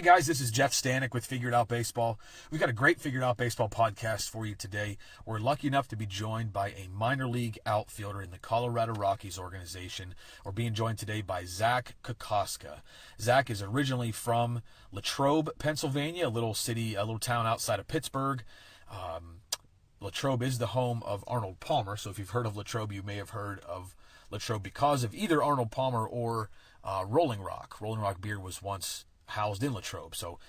Hey guys, this is Jeff Stanek with Figured Out Baseball. We've got a great Figured Out Baseball podcast for you today. We're lucky enough to be joined by a minor league outfielder in the Colorado Rockies Organization. We're being joined today by Zach Kokoska. Zach is originally from Latrobe, Pennsylvania, a little town outside of Pittsburgh. Latrobe is the home of Arnold Palmer, so if you've heard of Latrobe, you may have heard of Latrobe because of either Arnold Palmer or Rolling Rock. Rolling Rock beer was once housed in Latrobe, so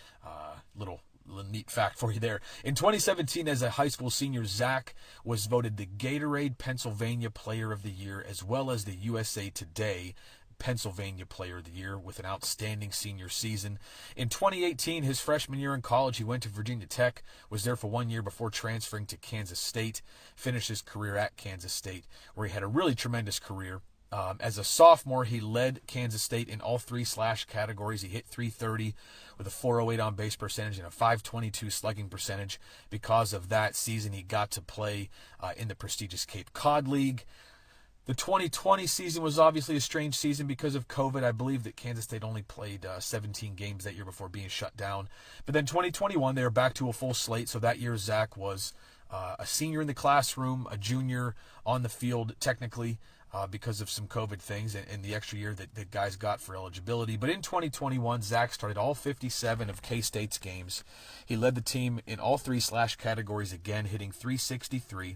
little neat fact for you there. In 2017, as a high school senior, Zach was voted the Gatorade Pennsylvania Player of the Year, as well as the USA Today Pennsylvania Player of the Year, with an outstanding senior season. In 2018, his freshman year in college, he went to Virginia Tech, was there for 1 year before transferring to Kansas State, finished his career at Kansas State, where he had a really tremendous career. As a sophomore, he led Kansas State in all three slash categories. He hit .330 with a .408 on base percentage and a .522 slugging percentage. Because of that season, he got to play in the prestigious Cape Cod League. The 2020 season was obviously a strange season because of COVID. I believe that Kansas State only played 17 games that year before being shut down. But then 2021, they were back to a full slate. So that year, Zach was a senior in the classroom, a junior on the field technically, because of some COVID things and the extra year that guys got for eligibility. But in 2021, Zach started all 57 of K-State's games. He led the team in all three slash categories again, hitting .363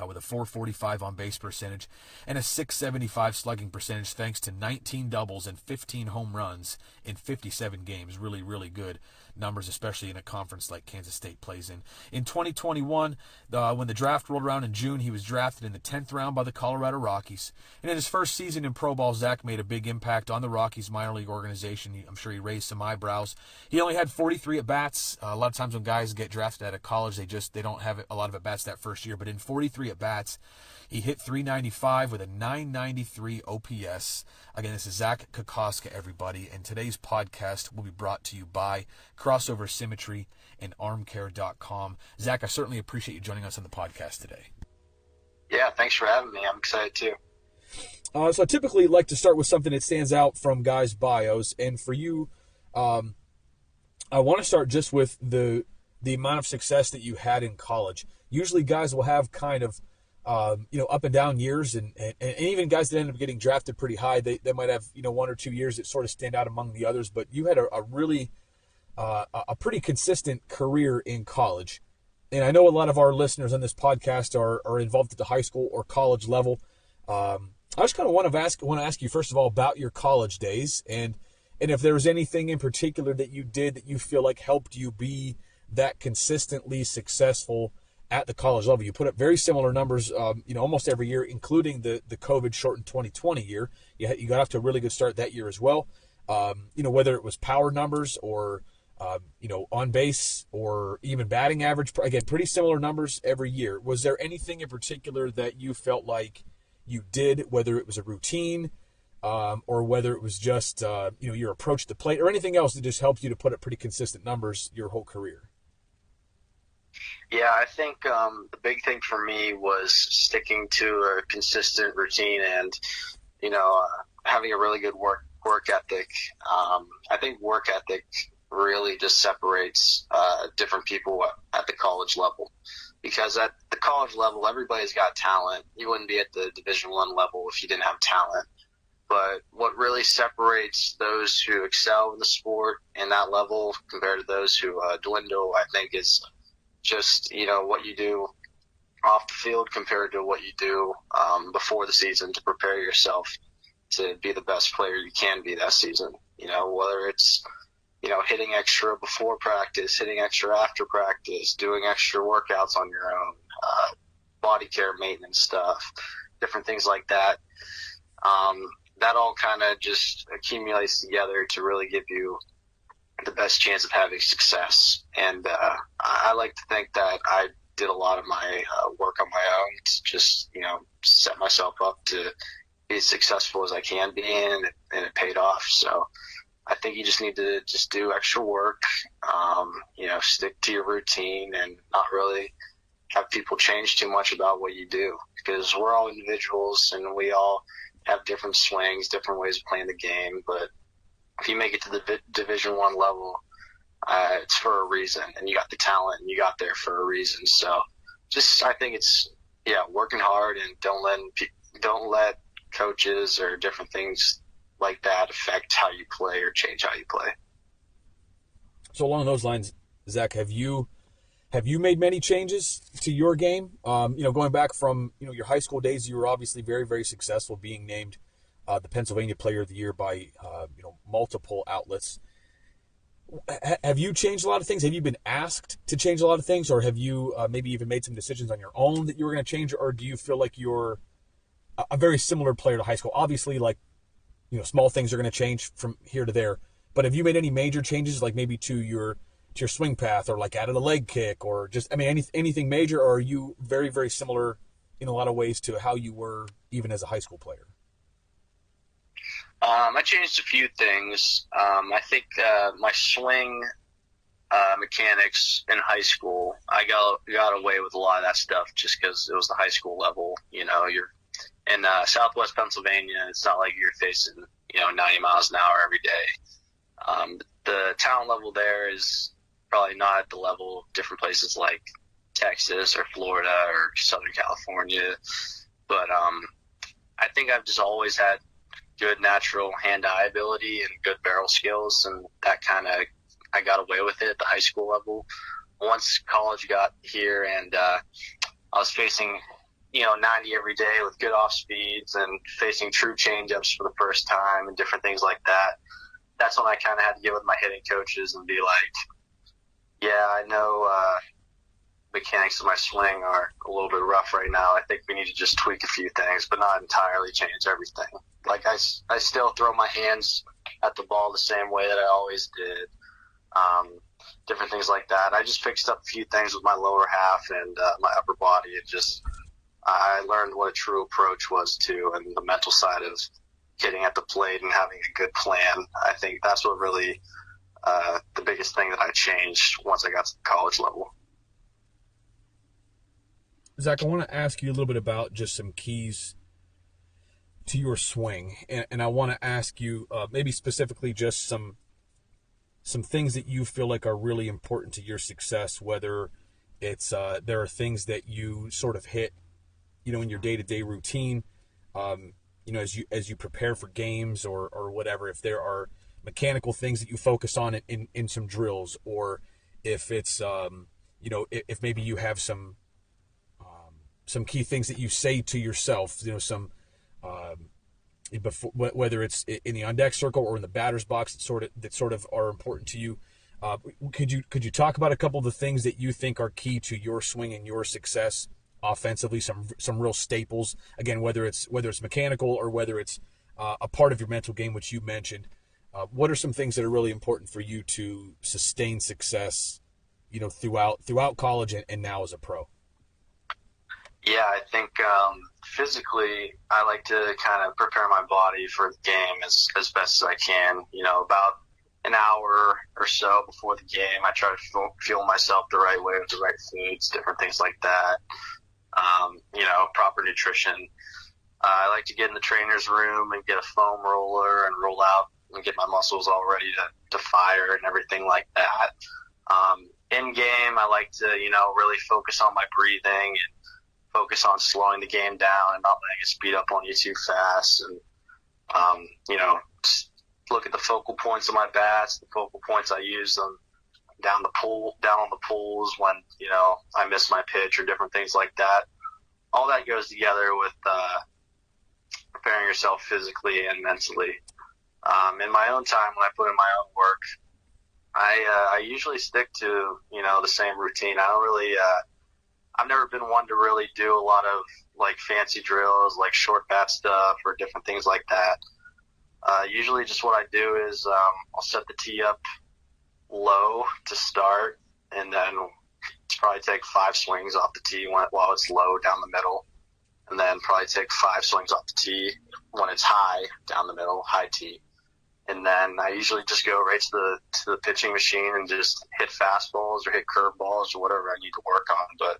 with a .445 on base percentage and a .675 slugging percentage, thanks to 19 doubles and 15 home runs in 57 games. Really, really good numbers, especially in a conference like Kansas State plays in. In 2021, when the draft rolled around in June, he was drafted in the 10th round by the Colorado Rockies. And in his first season in pro ball, Zach made a big impact on the Rockies minor league organization. I'm sure he raised some eyebrows. He only had 43 at-bats. A lot of times when guys get drafted out of college, they don't have a lot of at-bats that first year. But in 43 at-bats, he hit .395 with a .993 OPS. Again, this is Zach Kokoska, everybody, and today's podcast will be brought to you by Crossover Symmetry and armcare.com. Zach, I certainly appreciate you joining us on the podcast today. Yeah, thanks for having me. I'm excited too. So I typically like to start with something that stands out from guys' bios, and for you, I want to start just with the amount of success that you had in college. Usually guys will have kind of up and down years, and even guys that end up getting drafted pretty high, they might have, 1 or 2 years that sort of stand out among the others, but you had a pretty consistent career in college. And I know a lot of our listeners on this podcast are involved at the high school or college level. I just kind of want to ask you, first of all, about your college days, and if there was anything in particular that you did that you feel like helped you be that consistently successful at the college level. You put up very similar numbers, almost every year, including the COVID-shortened 2020 year. You got off to a really good start that year as well. Whether it was power numbers or, on base or even batting average, again, pretty similar numbers every year. Was there anything in particular that you felt like you did, whether it was a routine or whether it was just, your approach to the plate or anything else that just helped you to put up pretty consistent numbers your whole career? Yeah, I think the big thing for me was sticking to a consistent routine and, having a really good work ethic. I think work ethic really just separates different people at the college level, because at the college level, everybody's got talent. You wouldn't be at the Division I level if you didn't have talent. But what really separates those who excel in the sport in that level compared to those who dwindle, I think, is just, what you do off the field compared to what you do before the season to prepare yourself to be the best player you can be that season. Whether it's, hitting extra before practice, hitting extra after practice, doing extra workouts on your own, body care maintenance stuff, different things like that. That all kind of just accumulates together to really give you the best chance of having success. And I like to think that I did a lot of my work on my own to just, set myself up to be as successful as I can be, and it paid off. So I think you just need to just do extra work, stick to your routine and not really have people change too much about what you do, because we're all individuals and we all have different swings, different ways of playing the game. But if you make it to the Division I level, it's for a reason, and you got the talent, and you got there for a reason. So, I think it's working hard, and don't let coaches or different things like that affect how you play or change how you play. So along those lines, Zach, have you made many changes to your game? Going back from your high school days, you were obviously very, very successful, being named the Pennsylvania Player of the Year by multiple outlets. Have you changed a lot of things? Have you been asked to change a lot of things, or have you maybe even made some decisions on your own that you were going to change, or do you feel like you're a very similar player to high school? Obviously, small things are going to change from here to there, but have you made any major changes, like maybe to your swing path, or like added a leg kick, or just anything major, or are you very, very similar in a lot of ways to how you were even as a high school player? I changed a few things. I think my swing mechanics in high school, I got away with a lot of that stuff just because it was the high school level. You're in Southwest Pennsylvania. It's not like you're facing 90 miles an hour every day. The talent level there is probably not at the level of different places like Texas or Florida or Southern California. But I think I've just always had good natural hand-eye ability and good barrel skills, and that I got away with it at the high school level. Once college got here and I was facing 90 every day with good off speeds and facing true changeups for the first time and different things like that, that's when I kind of had to get with my hitting coaches and be like, I know mechanics of my swing are a little bit rough right now. I think we need to just tweak a few things, but not entirely change everything. Like I still throw my hands at the ball the same way that I always did. Different things like that. I just fixed up a few things with my lower half and my upper body. I learned what a true approach was too, and the mental side of getting at the plate and having a good plan. I think that's what really the biggest thing that I changed once I got to the college level. Zach, I want to ask you a little bit about just some keys to your swing, and I want to ask you maybe specifically just some things that you feel like are really important to your success, whether it's there are things that you sort of hit in your day-to-day routine, as you prepare for games or whatever, if there are mechanical things that you focus on in some drills, or if it's if maybe you have some key things that you say to yourself, before, whether it's in the on-deck circle or in the batter's box that sort of are important to you. Could you talk about a couple of the things that you think are key to your swing and your success offensively? Some real staples. Again, whether it's mechanical or whether it's a part of your mental game, which you mentioned. What are some things that are really important for you to sustain success, throughout college and now as a pro? Yeah, I think physically I like to kind of prepare my body for the game as best as I can. About an hour or so before the game, I try to fuel myself the right way with the right foods, different things like that. Proper nutrition. I like to get in the trainer's room and get a foam roller and roll out and get my muscles all ready to fire and everything like that. In game, I like to, really focus on my breathing and focus on slowing the game down and not letting it speed up on you too fast. And, look at the focal points of my bats, the focal points I use them down on the pulls when, I miss my pitch or different things like that. All that goes together with preparing yourself physically and mentally. In my own time, when I put in my own work, I usually stick to, the same routine. I don't really, I've never been one to really do a lot of like fancy drills, like short bat stuff or different things like that. Usually just what I do is I'll set the tee up low to start, and then probably take 5 swings off the tee while it's low down the middle, and then probably take 5 swings off the tee when it's high down the middle, high tee. And then I usually just go right to the pitching machine and just hit fastballs or hit curveballs or whatever I need to work on. But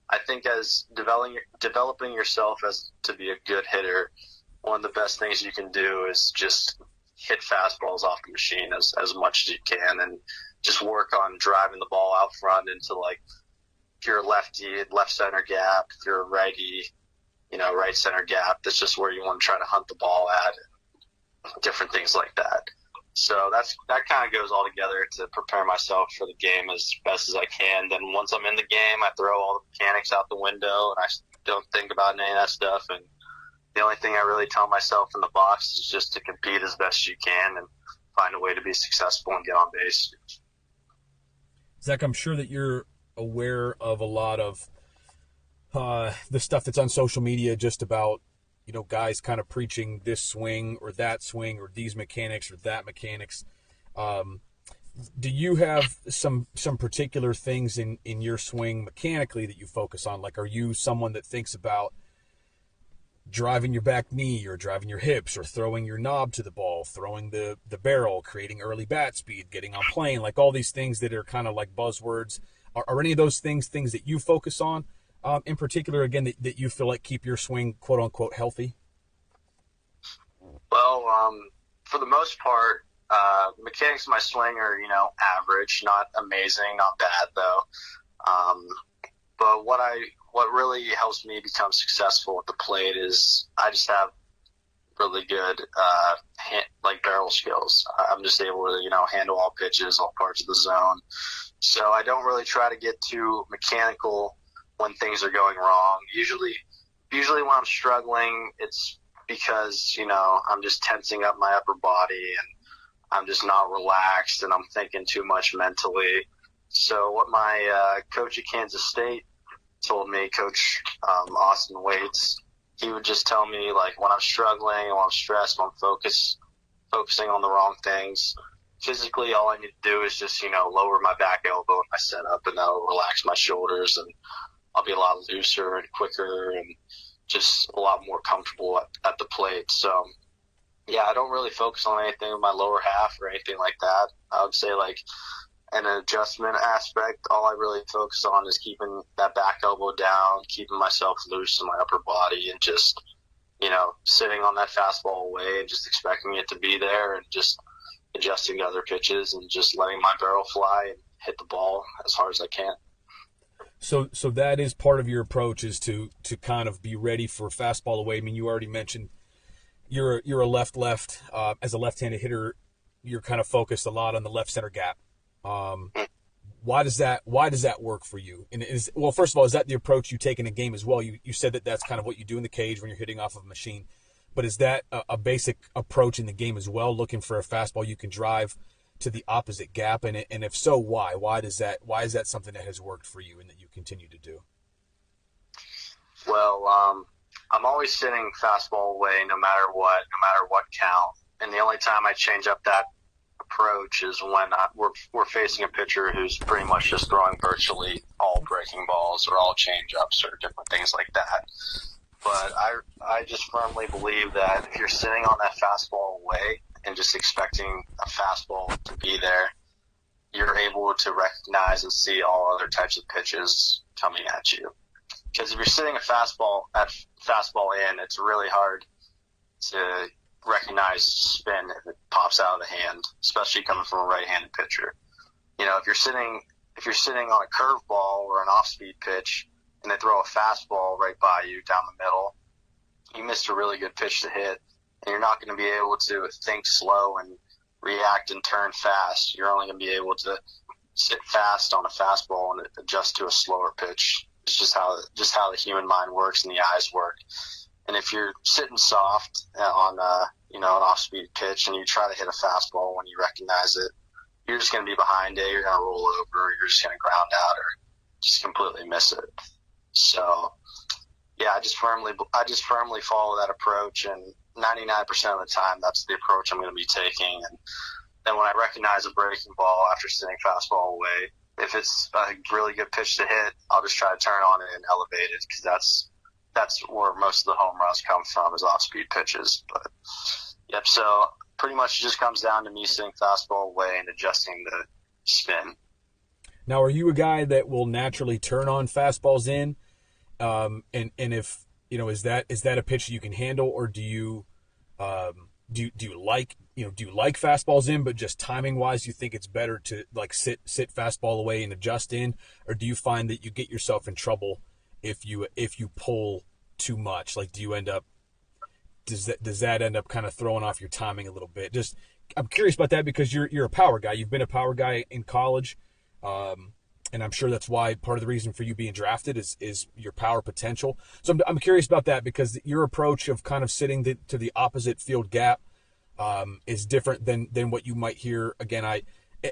I think as developing yourself as to be a good hitter, one of the best things you can do is just hit fastballs off the machine as much as you can, and just work on driving the ball out front into, like, if you're a lefty, left center gap, if you're a righty, right center gap. That's just where you want to try to hunt the ball at, different things like that. So that kind of goes all together to prepare myself for the game as best as I can. Then once I'm in the game, I throw all the mechanics out the window, and I don't think about any of that stuff. And the only thing I really tell myself in the box is just to compete as best you can and find a way to be successful and get on base. Zach, I'm sure that you're aware of a lot of the stuff that's on social media just about, guys kind of preaching this swing or these mechanics or that mechanics. Do you have some particular things in your swing mechanically that you focus on? Like, are you someone that thinks about driving your back knee or driving your hips or throwing your knob to the ball, throwing the barrel, creating early bat speed, getting on plane, like all these things that are kind of like buzzwords? Are any of those things that you focus on in particular, again, that you feel like keep your swing, quote unquote, healthy? Well, for the most part, the mechanics of my swing are, average, not amazing, not bad though. But what really helps me become successful at the plate is I just have really good, barrel skills. I'm just able to, handle all pitches, all parts of the zone. So I don't really try to get too mechanical when things are going wrong. Usually when I'm struggling, it's because, I'm just tensing up my upper body and I'm just not relaxed and I'm thinking too much mentally. So what my coach at Kansas State told me, Coach Austin Waits, he would just tell me, like, when I'm struggling, when I'm stressed, when I'm focusing on the wrong things, physically all I need to do is just, lower my back elbow in my setup, and that'll relax my shoulders, and I'll be a lot looser and quicker and just a lot more comfortable at the plate. So, yeah, I don't really focus on anything with my lower half or anything like that. I would say, like, an adjustment aspect, all I really focus on is keeping that back elbow down, keeping myself loose in my upper body, and just, sitting on that fastball away and just expecting it to be there and just adjusting to other pitches and just letting my barrel fly and hit the ball as hard as I can. So that is part of your approach, is to kind of be ready for fastball away. I mean, you already mentioned you're a left as a left-handed hitter, you're kind of focused a lot on the left center gap. Why does that work for you? And first of all, is that the approach you take in a game as well? You said that that's kind of what you do in the cage when you're hitting off of a machine, but is that a basic approach in the game as well, looking for a fastball you can drive to the opposite gap? And if so, why? Why is that something that has worked for you and that you continue to do? Well, I'm always sitting fastball away no matter what count. And the only time I change up that approach is when we're facing a pitcher who's pretty much just throwing virtually all breaking balls or all change-ups or different things like that. But I just firmly believe that if you're sitting on that fastball away and just expecting a fastball to be there, you're able to recognize and see all other types of pitches coming at you. Because if you're sitting a fastball in, it's really hard to recognize spin if it pops out of the hand, especially coming from a right-handed pitcher. If you're sitting on a curveball or an off-speed pitch and they throw a fastball right by you down the middle, you missed a really good pitch to hit, and you're not going to be able to think slow and react and turn fast. You're only going to be able to sit fast on a fastball and adjust to a slower pitch. It's just how the human mind works and the eyes work. And if you're sitting soft on an off-speed pitch and you try to hit a fastball when you recognize it, you're just going to be behind it. You're going to roll over. You're just going to ground out or just completely miss it. So, yeah, I just firmly follow that approach, and 99% of the time that's the approach I'm going to be taking. And then when I recognize a breaking ball after sitting fastball away, if it's a really good pitch to hit, I'll just try to turn on it and elevate it, because that's where most of the home runs come from, is off-speed pitches. But, yep, so pretty much it just comes down to me sitting fastball away and adjusting the spin. Now, are you a guy that will naturally turn on fastballs in? And if, is that a pitch you can handle, or do you like, do you like fastballs in, but just timing wise, you think it's better to like sit fastball away and adjust in, or do you find that you get yourself in trouble if you pull too much? Like, do you end up does that end up kind of throwing off your timing a little bit? Just I'm curious about that because you're a power guy. You've been a power guy in college, and I'm sure that's why part of the reason for you being drafted is your power potential. So I'm curious about that because your approach of kind of sitting to the opposite field gap is different than what you might hear. Again,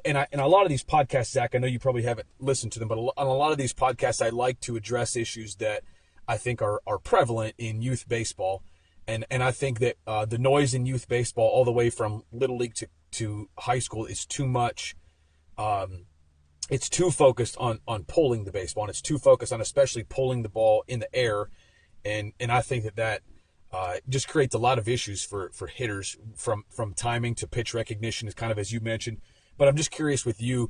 and a lot of these podcasts, Zach, I know you probably haven't listened to them, but on a lot of these podcasts, I like to address issues that I think are prevalent in youth baseball. And I think that the noise in youth baseball, all the way from little league to high school, is too much. It's too focused on pulling the baseball, and it's too focused on especially pulling the ball in the air. And I think that just creates a lot of issues for hitters from timing to pitch recognition, is kind of as you mentioned. But I'm just curious with you,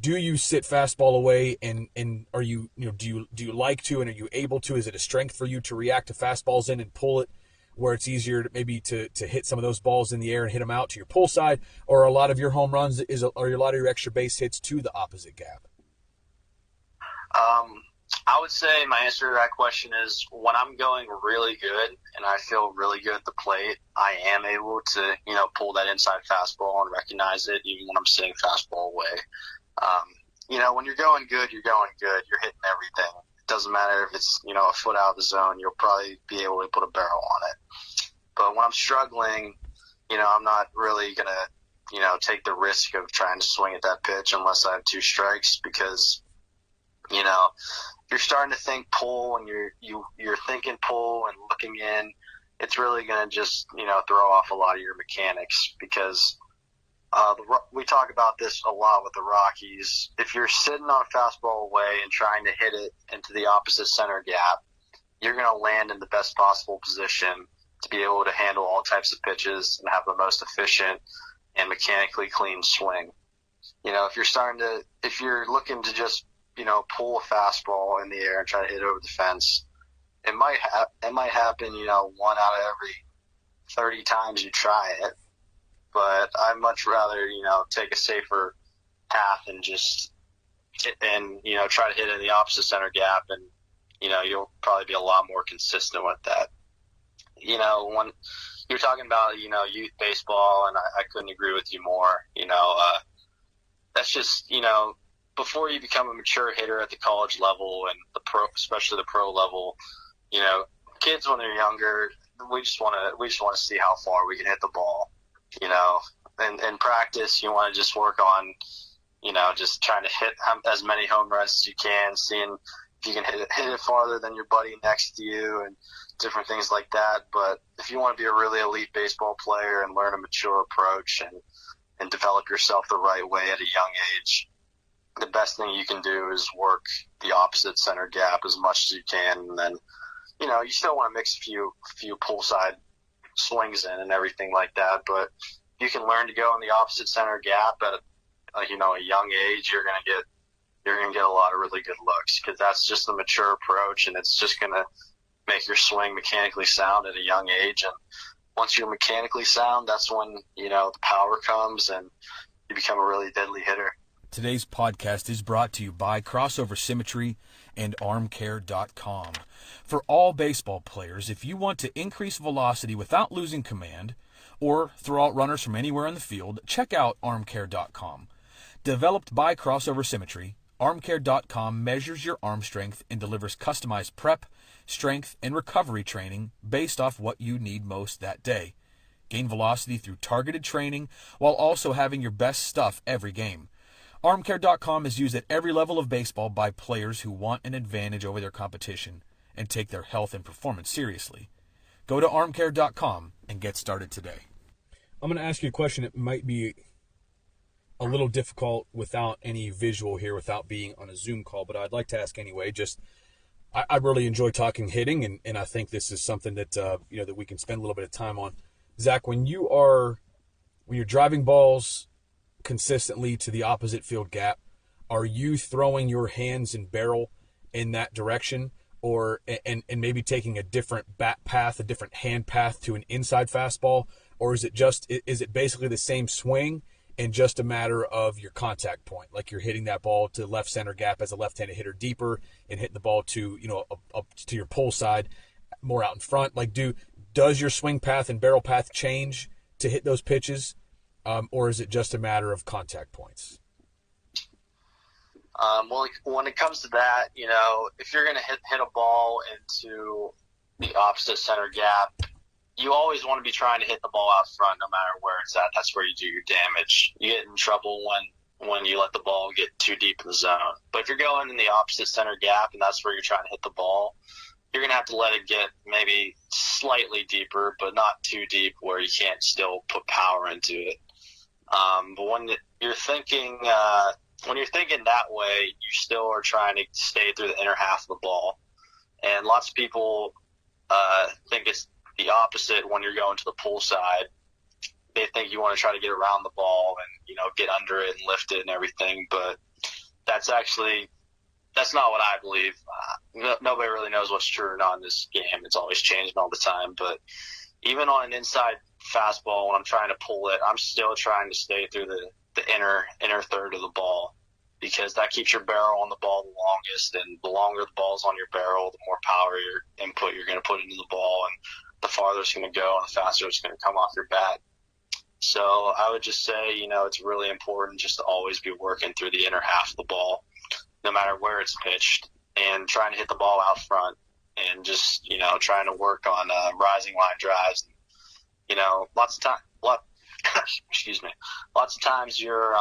do you sit fastball away and are you, do you like to, and are you able to? Is it a strength for you to react to fastballs in and pull it where it's easier to maybe to hit some of those balls in the air and hit them out to your pull side, or a lot of your home runs are a lot of your extra base hits to the opposite gap? I would say my answer to that question is when I'm going really good and I feel really good at the plate, I am able to, pull that inside fastball and recognize it even when I'm sitting fastball away. When you're going good, you're going good. You're hitting everything. It doesn't matter if it's, a foot out of the zone. You'll probably be able to put a barrel on it. But when I'm struggling, I'm not really going to, take the risk of trying to swing at that pitch unless I have 2 strikes because, you're starting to think pull and you're thinking pull and looking in. It's really going to just, throw off a lot of your mechanics because we talk about this a lot with the Rockies. If you're sitting on a fastball away and trying to hit it into the opposite center gap, you're going to land in the best possible position to be able to handle all types of pitches and have the most efficient and mechanically clean swing. If you're looking to just, pull a fastball in the air and try to hit it over the fence, it might happen, 1 out of every 30 times you try it. But I'd much rather, take a safer path and just try to hit in the opposite center gap, and, you'll probably be a lot more consistent with that. When you're talking about, youth baseball, and I couldn't agree with you more, that's just, before you become a mature hitter at the college level and especially the pro level, kids when they're younger, we just want to see how far we can hit the ball. In practice, you want to just work on, just trying to hit as many home runs as you can, seeing if you can hit it farther than your buddy next to you and different things like that. But if you want to be a really elite baseball player and learn a mature approach and develop yourself the right way at a young age, the best thing you can do is work the opposite center gap as much as you can. And then, you still want to mix a few pull side swings in and everything like that, but you can learn to go in the opposite center gap at a young age. You're gonna get a lot of really good looks because that's just the mature approach, and it's just gonna make your swing mechanically sound at a young age. And once you're mechanically sound, that's when the power comes and you become a really deadly hitter. Today's podcast is brought to you by Crossover Symmetry and armcare.com. For all baseball players, if you want to increase velocity without losing command or throw out runners from anywhere in the field, check out armcare.com. Developed by Crossover Symmetry, armcare.com measures your arm strength and delivers customized prep, strength, and recovery training based off what you need most that day. Gain velocity through targeted training while also having your best stuff every game. Armcare.com is used at every level of baseball by players who want an advantage over their competition and take their health and performance seriously. Go to armcare.com and get started today. I'm going to ask you a question that might be a little difficult without any visual here, without being on a Zoom call, but I'd like to ask anyway. I really enjoy talking hitting, and I think this is something that that we can spend a little bit of time on. Zach, when you're driving balls consistently to the opposite field gap, are you throwing your hands and barrel in that direction, or and maybe taking a different bat path, a different hand path to an inside fastball, or is it basically the same swing and just a matter of your contact point, like you're hitting that ball to left center gap as a left-handed hitter deeper and hitting the ball to up to your pull side more out in front? Like does your swing path and barrel path change to hit those pitches, or is it just a matter of contact points? Well, when it comes to that, if you're going to hit a ball into the opposite center gap, you always want to be trying to hit the ball out front no matter where it's at. That's where you do your damage. You get in trouble when you let the ball get too deep in the zone. But if you're going in the opposite center gap and that's where you're trying to hit the ball, you're going to have to let it get maybe slightly deeper, but not too deep where you can't still put power into it. But when you're thinking that way, you still are trying to stay through the inner half of the ball. And lots of people think it's the opposite when you're going to the pull side. They think you want to try to get around the ball and, get under it and lift it and everything. But that's not what I believe. Nobody really knows what's true or not in this game. It's always changing all the time. But even on an inside fastball, when I'm trying to pull it, I'm still trying to stay through the inner third of the ball, because that keeps your barrel on the ball the longest, and the longer the ball's on your barrel, the more power input you're going to put into the ball, and the farther it's going to go and the faster it's going to come off your bat. So I would just say, it's really important just to always be working through the inner half of the ball, no matter where it's pitched, and trying to hit the ball out front, and just, trying to work on rising line drives. Excuse me. Lots of times you're,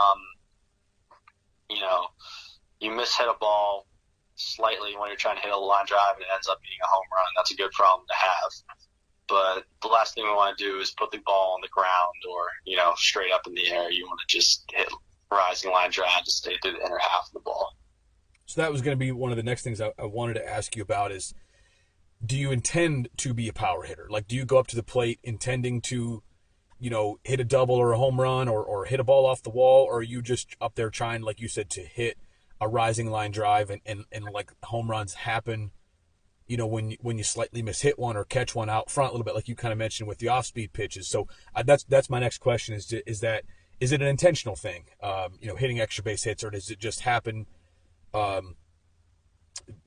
you mishit a ball slightly when you're trying to hit a line drive and it ends up being a home run. That's a good problem to have. But the last thing we want to do is put the ball on the ground or, straight up in the air. You want to just hit rising line drive to stay through the inner half of the ball. So that was going to be one of the next things I wanted to ask you about is, do you intend to be a power hitter? Like, do you go up to the plate intending to, hit a double or a home run or hit a ball off the wall, or are you just up there trying, like you said, to hit a rising line drive and like home runs happen, when you slightly mishit one or catch one out front a little bit, like you kind of mentioned with the off-speed pitches. So that's my next question is it an intentional thing, hitting extra base hits, or does it just happen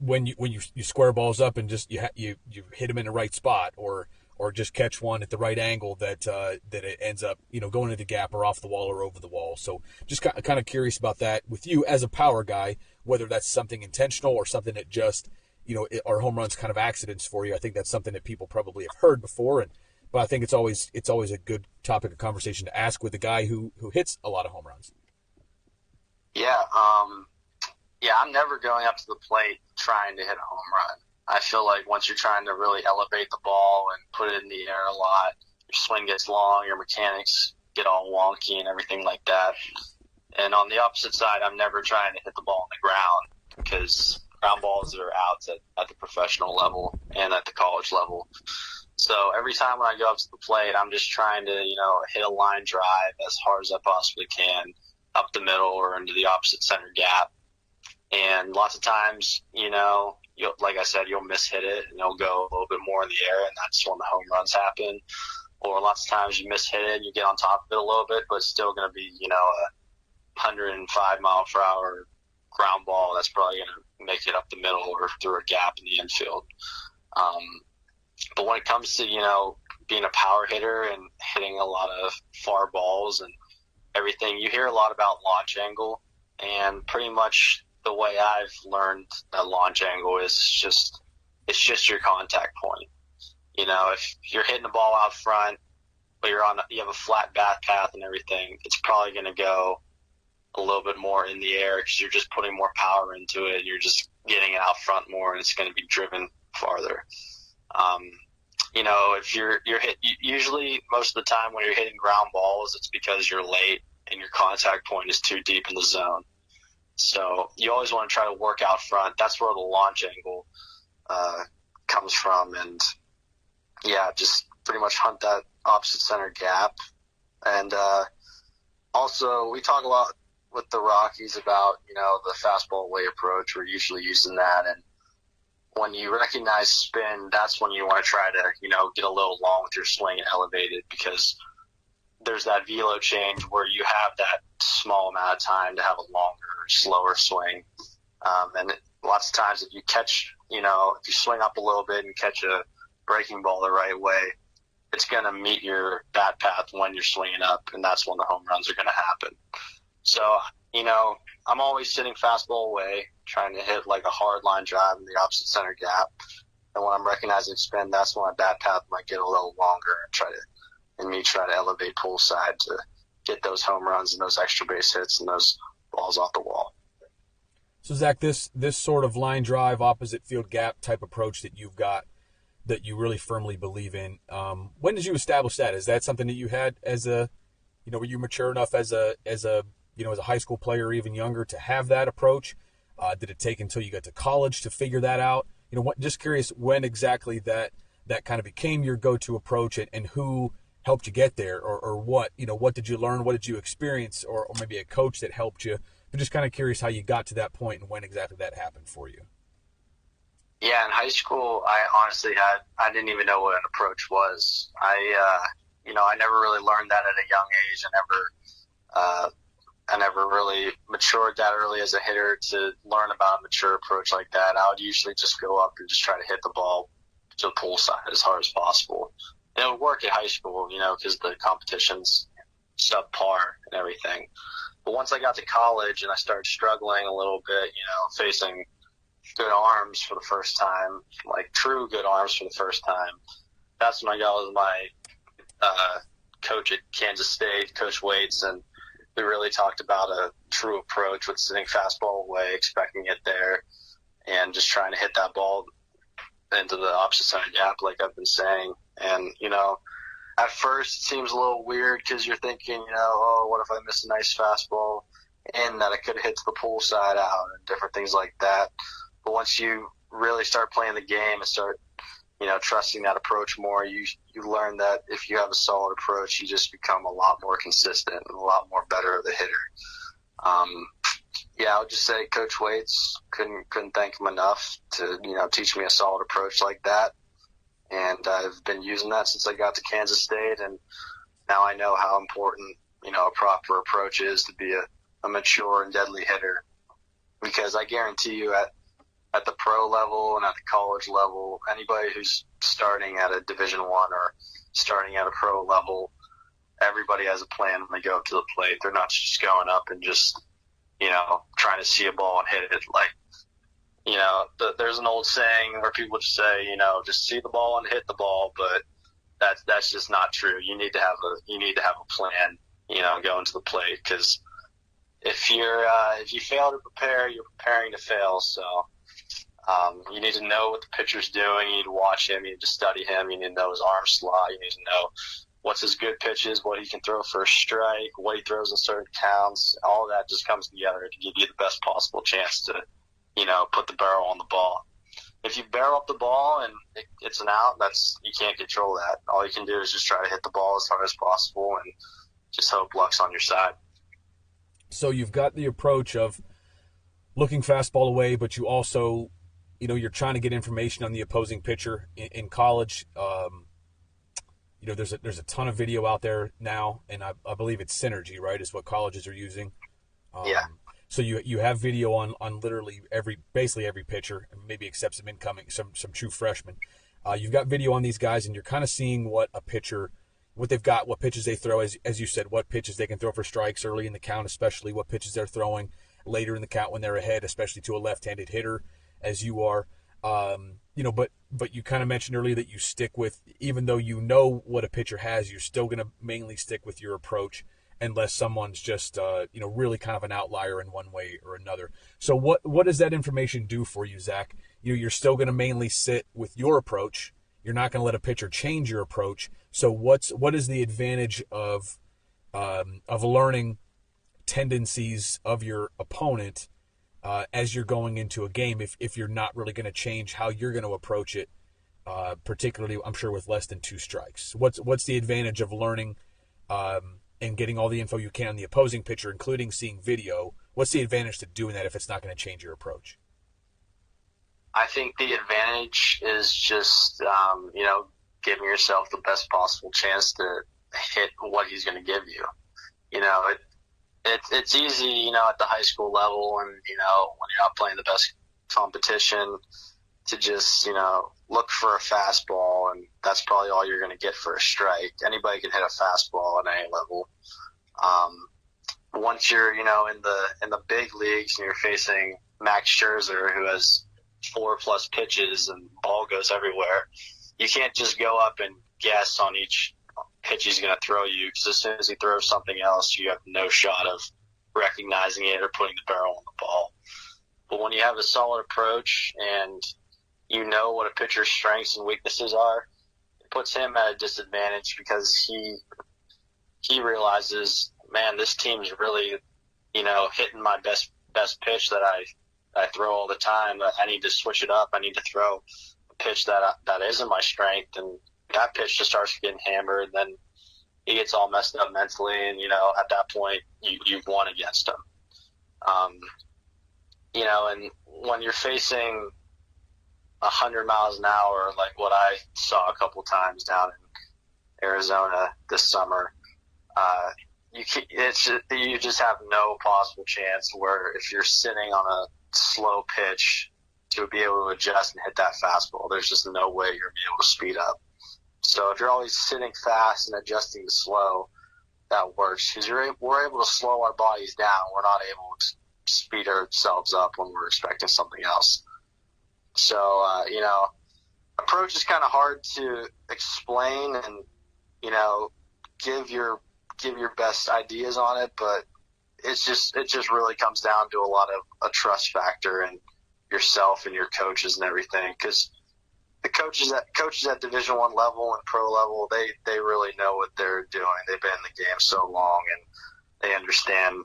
when you square balls up and just you hit them in the right spot, or just catch one at the right angle that it ends up going into the gap or off the wall or over the wall? So just kind of curious about that with you as a power guy, whether that's something intentional or something that just are home runs kind of accidents for you. I think that's something that people probably have heard before, but I think it's always a good topic of conversation to ask with a guy who hits a lot of home runs. Yeah, I'm never going up to the plate trying to hit a home run. I feel like once you're trying to really elevate the ball and put it in the air a lot, your swing gets long, your mechanics get all wonky and everything like that. And on the opposite side, I'm never trying to hit the ball on the ground, because ground balls are outs at the professional level and at the college level. So every time when I go up to the plate, I'm just trying to, hit a line drive as hard as I possibly can up the middle or into the opposite center gap. And lots of times, like I said, you'll mishit it and it'll go a little bit more in the air, and that's when the home runs happen. Or lots of times you mishit it and you get on top of it a little bit, but it's still going to be, a 105 mile per hour ground ball that's probably going to make it up the middle or through a gap in the infield. But when it comes to, being a power hitter and hitting a lot of far balls and everything, you hear a lot about launch angle, and pretty much the way I've learned that launch angle is it's just your contact point. If you're hitting the ball out front, but you have a flat bat path and everything, it's probably going to go a little bit more in the air because you're just putting more power into it. You're just getting it out front more, and it's going to be driven farther. If you're usually most of the time when you're hitting ground balls, it's because you're late and your contact point is too deep in the zone. So you always want to try to work out front. That's where the launch angle comes from. And just pretty much hunt that opposite center gap. And also we talk a lot with the Rockies about, the fastball away approach. We're usually using that. And when you recognize spin, that's when you want to try to, get a little long with your swing and elevate it, because there's that velo change where you have that small amount of time to have a longer, slower swing. And lots of times if you catch, if you swing up a little bit and catch a breaking ball the right way, it's going to meet your bat path when you're swinging up, and that's when the home runs are going to happen. So, I'm always sitting fastball away, trying to hit like a hard line drive in the opposite center gap. And when I'm recognizing spin, that's when my bat path might get a little longer and try to elevate pull side to get those home runs and those extra base hits and those balls off the wall. So, Zach, this sort of line drive, opposite field gap type approach that you've got, that you really firmly believe in, when did you establish that? Is that something that you had as a, were you mature enough as a high school player or even younger to have that approach? Did it take until you got to college to figure that out? Just curious when exactly that kind of became your go-to approach, and who helped you get there, or what, what did you learn? What did you experience? Or maybe a coach that helped you? I'm just kind of curious how you got to that point and when exactly that happened for you. Yeah, in high school, I didn't even know what an approach was. I never really learned that at a young age. I never really matured that early as a hitter to learn about a mature approach like that. I would usually just go up and just try to hit the ball to the pull side as hard as possible. And it would work at high school, because the competition's subpar and everything. But once I got to college and I started struggling a little bit, facing good arms for the first time, like true good arms for the first time, that's when I got with my coach at Kansas State, Coach Waits, and we really talked about a true approach with sitting fastball away, expecting it there, and just trying to hit that ball into the opposite side gap, like I've been saying. And, at first it seems a little weird because you're thinking, what if I miss a nice fastball and that I could have hit to the pull side out and different things like that. But once you really start playing the game and start, trusting that approach more, you learn that if you have a solid approach, you just become a lot more consistent and a lot more better of the hitter. I would just say Coach Waits, couldn't thank him enough to, teach me a solid approach like that. And I've been using that since I got to Kansas State, and now I know how important, a proper approach is to be a mature and deadly hitter. Because I guarantee you at the pro level and at the college level, anybody who's starting at a Division I or starting at a pro level, everybody has a plan when they go up to the plate. They're not just going up and just, trying to see a ball and hit it. Like, there's an old saying where people just say, just see the ball and hit the ball, but that's just not true. You need to have a plan, going to the plate, because if you fail to prepare, you're preparing to fail. So you need to know what the pitcher's doing. You need to watch him. You need to study him. You need to know his arm slot. You need to know what's his good pitches, what he can throw for a strike, what he throws in certain counts. All of that just comes together to give you the best possible chance to, put the barrel on the ball. If you barrel up the ball and it's an out, you can't control that. All you can do is just try to hit the ball as hard as possible and just hope luck's on your side. So you've got the approach of looking fastball away, but you also, you're trying to get information on the opposing pitcher in college. There's a ton of video out there now, and I believe it's Synergy, right, is what colleges are using. Yeah. So you have video on literally basically every pitcher, maybe except some incoming, some true freshmen. You've got video on these guys, and you're kind of seeing what a pitcher, what they've got, what pitches they throw, as you said, what pitches they can throw for strikes early in the count, especially what pitches they're throwing later in the count when they're ahead, especially to a left-handed hitter, as you are. But you kind of mentioned earlier that you stick with, even though you know what a pitcher has, you're still going to mainly stick with your approach unless someone's just, really kind of an outlier in one way or another. So what does that information do for you, Zach? You're still going to mainly sit with your approach. You're not going to let a pitcher change your approach. So what is the advantage of learning tendencies of your opponent as you're going into a game if you're not really going to change how you're going to approach it, particularly, I'm sure, with less than 2 strikes? What's the advantage of learning and getting all the info you can on the opposing pitcher, including seeing video? What's the advantage to doing that if it's not going to change your approach? I think the advantage is just, giving yourself the best possible chance to hit what he's going to give you. It's easy, at the high school level and, when you're not playing the best competition to just, look for a fastball, and that's probably all you're going to get for a strike. Anybody can hit a fastball at any level. Once you're, in the big leagues and you're facing Max Scherzer, who has 4+ pitches and ball goes everywhere, you can't just go up and guess on each pitch he's going to throw you, because as soon as he throws something else, you have no shot of recognizing it or putting the barrel on the ball. But when you have a solid approach and you know what a pitcher's strengths and weaknesses are, it puts him at a disadvantage, because he realizes, man, this team's really, hitting my best pitch that I throw all the time. I need to switch it up. I need to throw a pitch that isn't my strength, and that pitch just starts getting hammered. Then he gets all messed up mentally, and at that point you've won against him. And when you're facing 100 miles an hour, like what I saw a couple times down in Arizona this summer, you just have no possible chance, where if you're sitting on a slow pitch to be able to adjust and hit that fastball, there's just no way you're going to be able to speed up. So if you're always sitting fast and adjusting to slow, that works, because we're able to slow our bodies down. We're not able to speed ourselves up when we're expecting something else. So, approach is kind of hard to explain and, give your best ideas on it, but it just really comes down to a lot of a trust factor in yourself and your coaches and everything, because the coaches at Division I level and pro level, they really know what they're doing. They've been in the game so long, and they understand,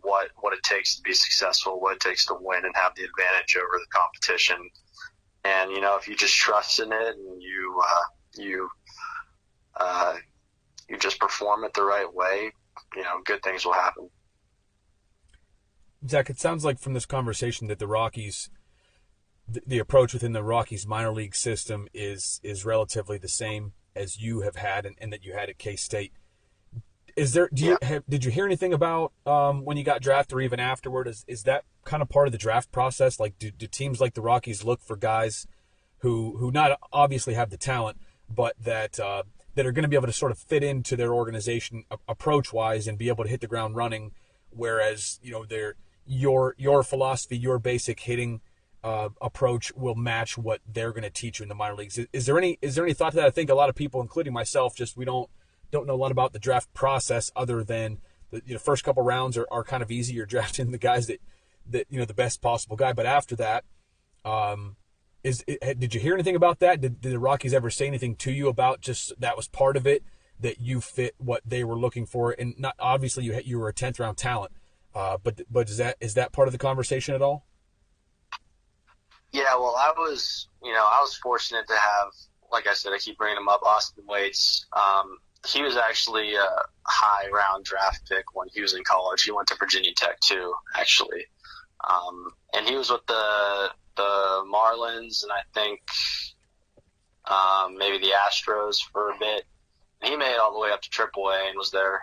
what it takes to be successful, what it takes to win and have the advantage over the competition. And, if you just trust in it and you just perform it the right way, good things will happen. Zach, it sounds like from this conversation that the Rockies, the approach within the Rockies minor league system is relatively the same as you have had and that you had at K-State. Did you hear anything about when you got drafted or even afterward? Is that kind of part of the draft process? Like, do teams like the Rockies look for guys who not obviously have the talent, but that are going to be able to sort of fit into their organization approach-wise and be able to hit the ground running, whereas your philosophy, your basic hitting approach will match what they're going to teach you in the minor leagues? Is there any thought to that? I think a lot of people, including myself, just we don't know a lot about the draft process, other than the first couple rounds are kind of easy. You're drafting the guys that the best possible guy, but after that, did you hear anything about that? Did the Rockies ever say anything to you about just that was part of it, that you fit what they were looking for? And not obviously you were a 10th round talent, but is that part of the conversation at all? Yeah, well, I was fortunate to have, like I said, I keep bringing him up, Austin Waits. He was actually a high round draft pick when he was in college. He went to Virginia Tech too, actually. And he was with the Marlins and I think maybe the Astros for a bit. And he made it all the way up to AAA and was there,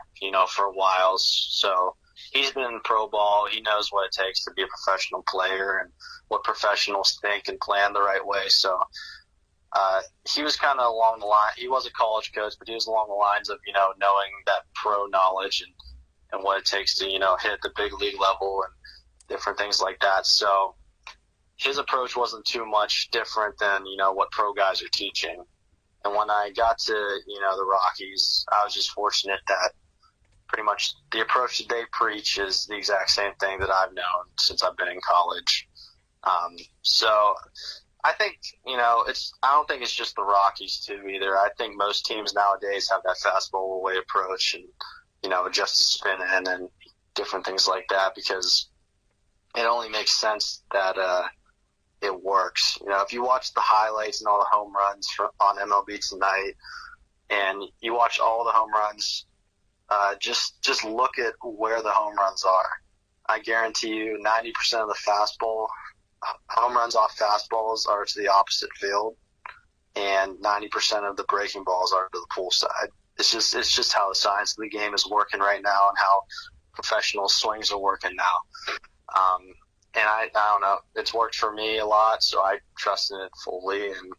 for a while. So he's been in pro ball. He knows what it takes to be a professional player and what professionals think and plan the right way. So he was kind of along the line. He was a college coach, but he was along the lines of, knowing that pro knowledge and what it takes to, hit the big league level and different things like that. So his approach wasn't too much different than, what pro guys are teaching. And when I got to, the Rockies, I was just fortunate that pretty much the approach that they preach is the exact same thing that I've known since I've been in college. So I think, I don't think it's just the Rockies too either. I think most teams nowadays have that fastball away approach and, adjust the spin in and different things like that, because it only makes sense that it works. If you watch the highlights and all the home runs on MLB tonight and you watch all the home runs, just look at where the home runs are. I guarantee you 90% of the fastball home runs off fastballs are to the opposite field, and 90% of the breaking balls are to the pull side. It's just how the science of the game is working right now and how professional swings are working now. And I don't know, it's worked for me a lot, so I trust in it fully, and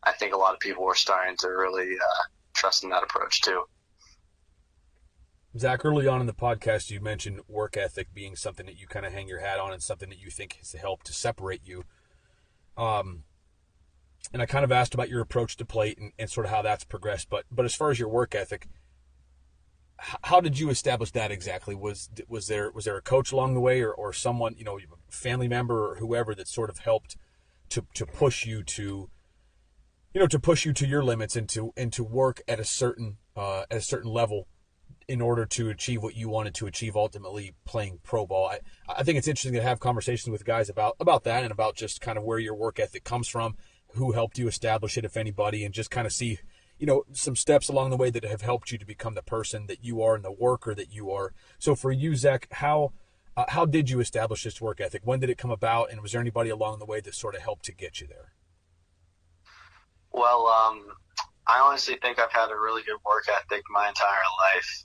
I think a lot of people are starting to really trust in that approach too. Zach, early on in the podcast, you mentioned work ethic being something that you kind of hang your hat on and something that you think has helped to separate you. And I kind of asked about your approach to plate and sort of how that's progressed. But as far as your work ethic, how did you establish that exactly? Was there a coach along the way or someone, family member or whoever that sort of helped to push you to your limits and to work at a certain level in order to achieve what you wanted to achieve, ultimately playing pro ball? I think it's interesting to have conversations with guys about that and about just kind of where your work ethic comes from, who helped you establish it, if anybody, and just kind of see, some steps along the way that have helped you to become the person that you are and the worker that you are. So for you, Zach, how did you establish this work ethic? When did it come about? And was there anybody along the way that sort of helped to get you there? Well, I honestly think I've had a really good work ethic my entire life.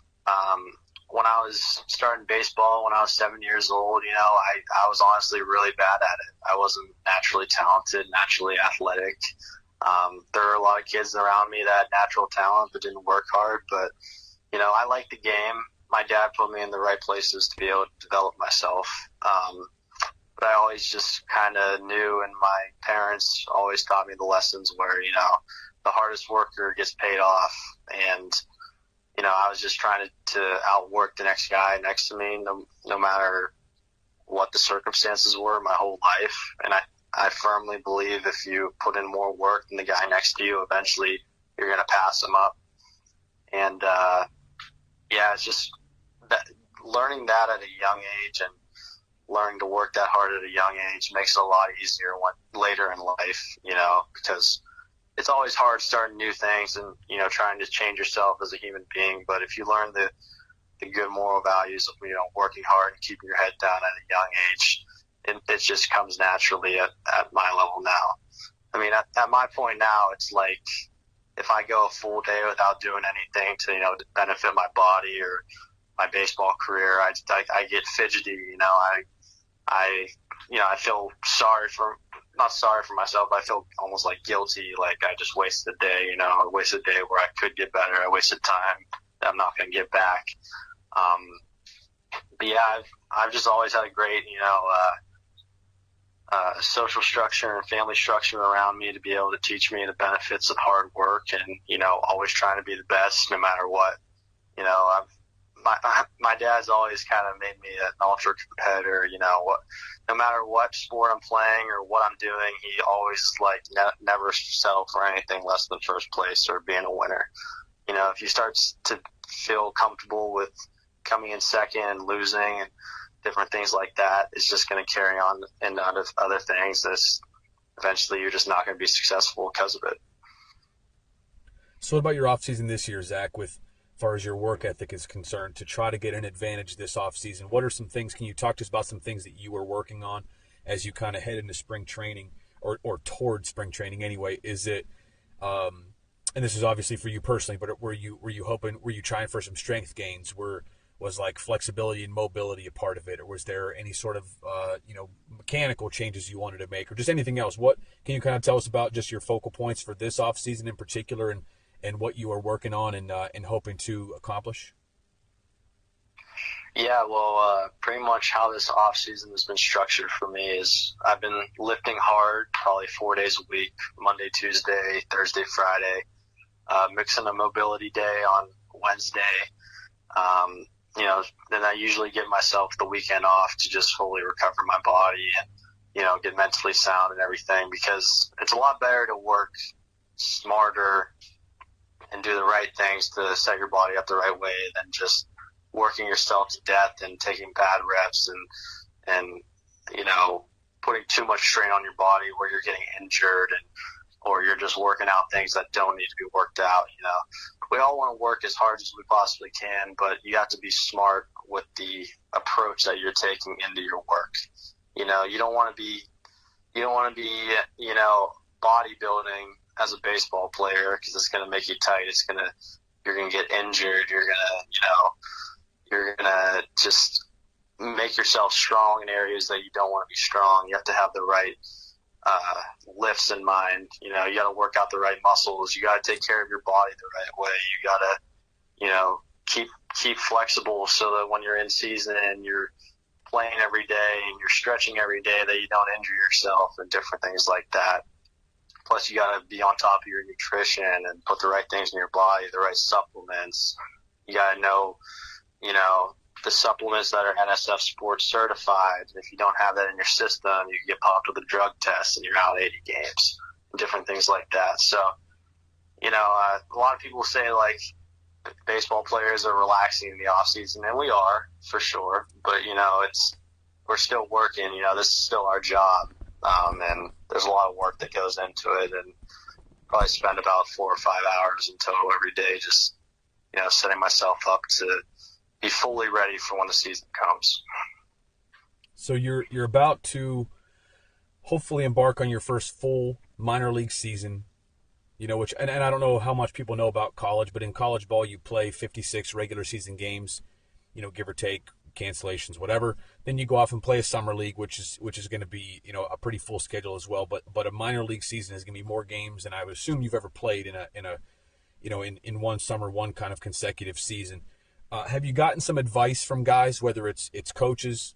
When I was starting baseball, when I was 7 years old, I was honestly really bad at it. I wasn't naturally talented, naturally athletic. There were a lot of kids around me that had natural talent but didn't work hard. But, I liked the game. My dad put me in the right places to be able to develop myself. But I always just kind of knew, and my parents always taught me the lessons where, the hardest worker gets paid off. And I was just trying to outwork the next guy next to me, no matter what the circumstances were my whole life. And I firmly believe if you put in more work than the guy next to you, eventually you're going to pass him up. And, it's just learning that at a young age and learning to work that hard at a young age makes it a lot easier later in life, because it's always hard starting new things and, trying to change yourself as a human being. But if you learn the good moral values of, working hard and keeping your head down at a young age, it just comes naturally at my level now. I mean, at my point now, it's like if I go a full day without doing anything to benefit my body or my baseball career, I get fidgety. I feel not sorry for myself. I feel almost like guilty, like I just wasted a day. I wasted a day where I could get better. I wasted time that I'm not going to get back. But yeah, I've just always had a great, social structure and family structure around me to be able to teach me the benefits of hard work and, always trying to be the best no matter what. My dad's always kind of made me an ultra competitor, no matter what sport I'm playing or what I'm doing, he always never settle for anything less than first place or being a winner. If you start to feel comfortable with coming in second and losing and different things like that, it's just going to carry on into other things. Eventually you're just not going to be successful because of it. So what about your offseason this year, Zach, with as far as your work ethic is concerned, to try to get an advantage this offseason? What are some things, can you talk to us about some things that you were working on as you kind of head into spring training or towards spring training anyway? Is it, and this is obviously for you personally, but were you trying for some strength gains? Was like flexibility and mobility a part of it? Or was there any sort of, mechanical changes you wanted to make or just anything else? What can you kind of tell us about just your focal points for this offseason in particular and what you are working on and hoping to accomplish? Yeah, well, pretty much how this off season has been structured for me is I've been lifting hard, probably 4 days a week, Monday, Tuesday, Thursday, Friday, mixing a mobility day on Wednesday. Then I usually give myself the weekend off to just fully recover my body and, get mentally sound and everything, because it's a lot better to work smarter and do the right things to set your body up the right way than just working yourself to death and taking bad reps and putting too much strain on your body where you're getting injured or you're just working out things that don't need to be worked out. We all want to work as hard as we possibly can, but you have to be smart with the approach that you're taking into your work. You don't want to be you don't want to be, bodybuilding as a baseball player because it's going to make you tight. You're going to get injured. You're going to just make yourself strong in areas that you don't want to be strong. You have to have the right lifts in mind. You got to work out the right muscles. You got to take care of your body the right way. You got to, keep flexible so that when you're in season and you're playing every day and you're stretching every day that you don't injure yourself and different things like that. Plus, you got to be on top of your nutrition and put the right things in your body, the right supplements. You got to know, the supplements that are NSF Sports certified. If you don't have that in your system, you can get popped with a drug test and you're out 80 games, different things like that. So, a lot of people say, like, baseball players are relaxing in the off season, and we are for sure. But we're still working. This is still our job, and there's a lot of work that goes into it. And probably spend about 4 or 5 hours in total every day, just setting myself up to be fully ready for when the season comes. So you're about to hopefully embark on your first full minor league season. Which, and I don't know how much people know about college, but in college ball, you play 56 regular season games, give or take, cancellations, whatever. Then you go off and play a summer league, which is going to be, a pretty full schedule as well. But a minor league season is going to be more games than I would assume you've ever played in one summer, one kind of consecutive season. Have you gotten some advice from guys, whether it's coaches,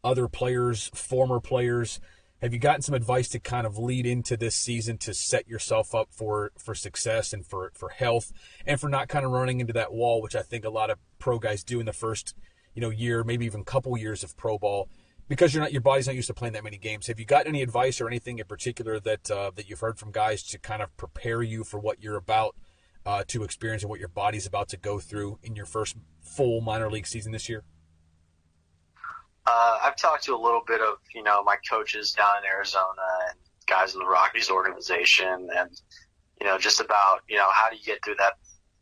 other players, former players? Have you gotten some advice to kind of lead into this season to set yourself up for success and for health and for not kind of running into that wall, which I think a lot of pro guys do in the first, year, maybe even couple years of pro ball, because your body's not used to playing that many games? Have you got any advice or anything in particular that you've heard from guys to kind of prepare you for what you're about to experience and what your body's about to go through in your first full minor league season this year? I've talked to a little bit of, my coaches down in Arizona and guys in the Rockies organization and, just about, how do you get through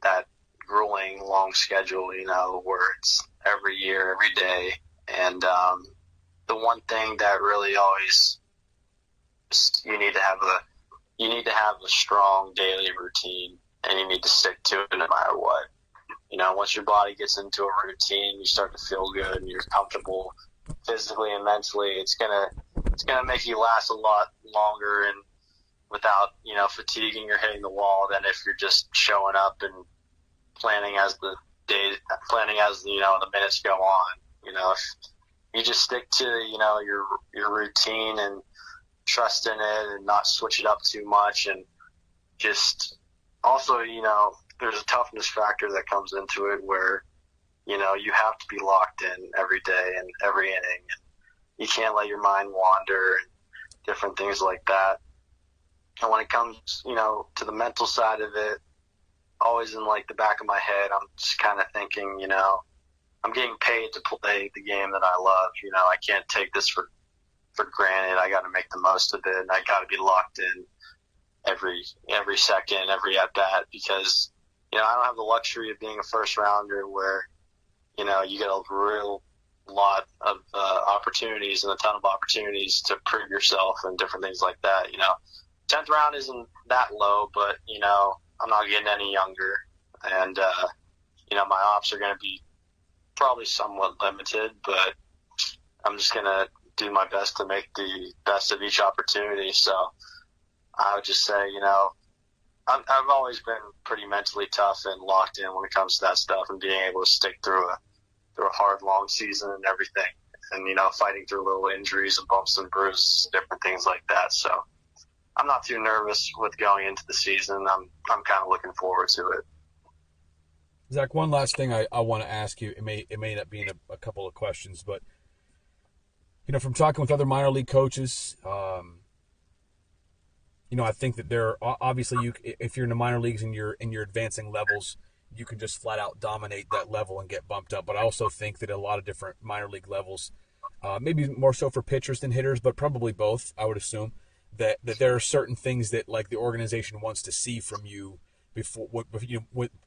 that grueling long schedule, where it's every year, every day. And the one thing that really always you need to have a strong daily routine, and you need to stick to it no matter what. Once your body gets into a routine, you start to feel good and you're comfortable physically and mentally. It's gonna make you last a lot longer and without fatiguing or hitting the wall than if you're just showing up and planning as the minutes go on. If you just stick to your routine and trust in it and not switch it up too much, and just also there's a toughness factor that comes into it where you have to be locked in every day and every inning, and you can't let your mind wander and different things like that. And when it comes, to the mental side of it, always in like the back of my head, I'm just kind of thinking, I'm getting paid to play the game that I love. I can't take this for granted. I got to make the most of it, and I got to be locked in every second, every at bat, because I don't have the luxury of being a first rounder where you get a real lot of opportunities and a ton of opportunities to prove yourself and different things like that. 10th round isn't that low, but I'm not getting any younger, and my ops are going to be probably somewhat limited, but I'm just going to do my best to make the best of each opportunity. So I would just say, I've always been pretty mentally tough and locked in when it comes to that stuff, and being able to stick through a hard, long season and everything, and fighting through little injuries and bumps and bruises, different things like that. So I'm not too nervous with going into the season. I'm kind of looking forward to it. Zach, one last thing I want to ask you. It may end up being a couple of questions, but from talking with other minor league coaches, I think that there are obviously if you're in the minor leagues and you're advancing levels, you can just flat out dominate that level and get bumped up. But I also think that a lot of different minor league levels, maybe more so for pitchers than hitters, but probably both, I would assume, that there are certain things that like the organization wants to see from you before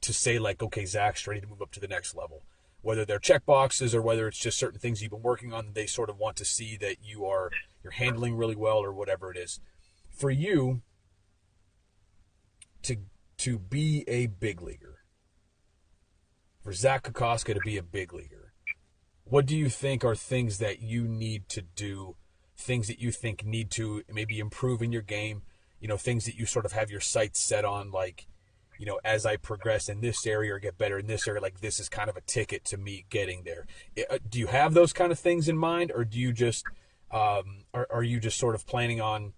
to say like, okay, Zach's ready to move up to the next level. whether they're check boxes or whether it's just certain things you've been working on that they sort of want to see that you're handling really well or whatever it is. For you to be a big leaguer, for Zach Kokoska to be a big leaguer, what do you think are things that you need to do, things that you think need to maybe improve in your game, things that you sort of have your sights set on, like, as I progress in this area or get better in this area, like this is kind of a ticket to me getting there. Do you have those kind of things in mind, or do you just, are you just sort of planning on,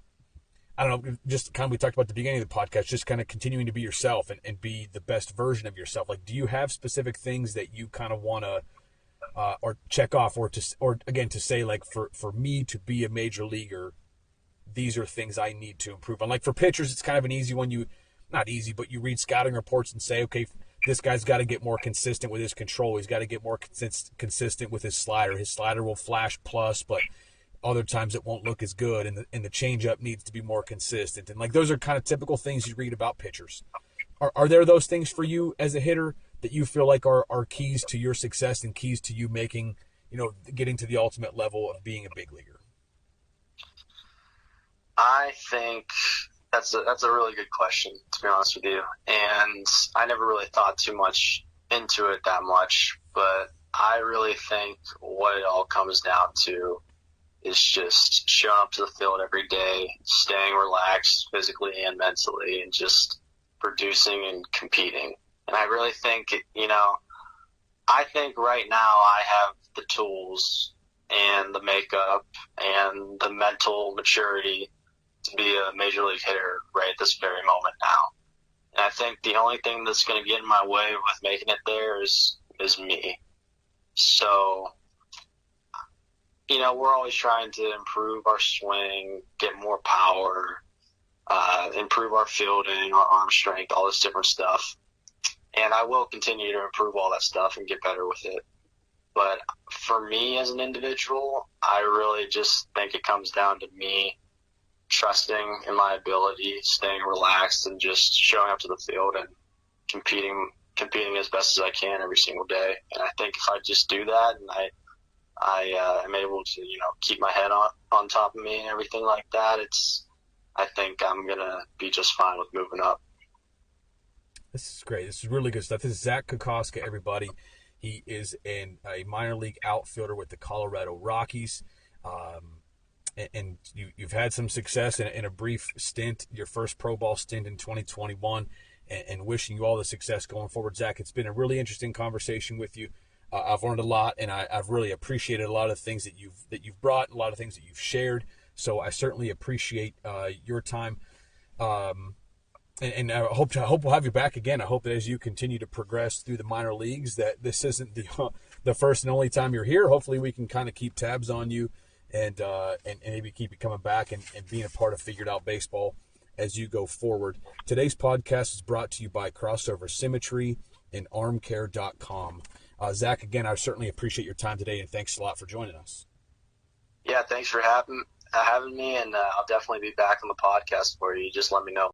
I don't know, just kind of, we talked about at the beginning of the podcast, just kind of continuing to be yourself and be the best version of yourself? Like, do you have specific things that you kind of want to, or check off, or again, to say, like, for me to be a major leaguer, these are things I need to improve on? Like, for pitchers, it's kind of an easy one. Not easy, but you read scouting reports and say, okay, this guy's got to get more consistent with his control. He's got to get more consistent with his slider. His slider will flash plus, but other times it won't look as good, and the changeup needs to be more consistent. And, like, those are kind of typical things you read about pitchers. Are there those things for you as a hitter that you feel like are keys to your success and keys to you making, getting to the ultimate level of being a big leaguer? I think that's a really good question, to be honest with you. And I never really thought too much into it that much, but I really think what it all comes down to is just showing up to the field every day, staying relaxed physically and mentally, and just producing and competing. And I really think, I think right now I have the tools and the makeup and the mental maturity to be a major league hitter right at this very moment now. And I think the only thing that's going to get in my way with making it there is me. So, we're always trying to improve our swing, get more power, improve our fielding, our arm strength, all this different stuff. And I will continue to improve all that stuff and get better with it. But for me as an individual, I really just think it comes down to me trusting in my ability, staying relaxed, and just showing up to the field and competing as best as I can every single day. And I think if I just do that, and I am able to, keep my head on top of me and everything like that, I think I'm going to be just fine with moving up. This is great. This is really good stuff. This is Zach Kokoska, everybody. He is a minor league outfielder with the Colorado Rockies. And you've had some success in a brief stint, your first pro ball stint in 2021, and wishing you all the success going forward. Zach, it's been a really interesting conversation with you. I've learned a lot, and I've really appreciated a lot of things that you've brought, a lot of things that you've shared. So I certainly appreciate your time. And I hope we'll have you back again. I hope that as you continue to progress through the minor leagues, that this isn't the first and only time you're here. Hopefully we can kind of keep tabs on you and maybe keep you coming back and being a part of Figured Out Baseball as you go forward. Today's podcast is brought to you by Crossover Symmetry and armcare.com. Zach, again, I certainly appreciate your time today, and thanks a lot for joining us. Yeah, thanks for having me, and I'll definitely be back on the podcast for you. Just let me know.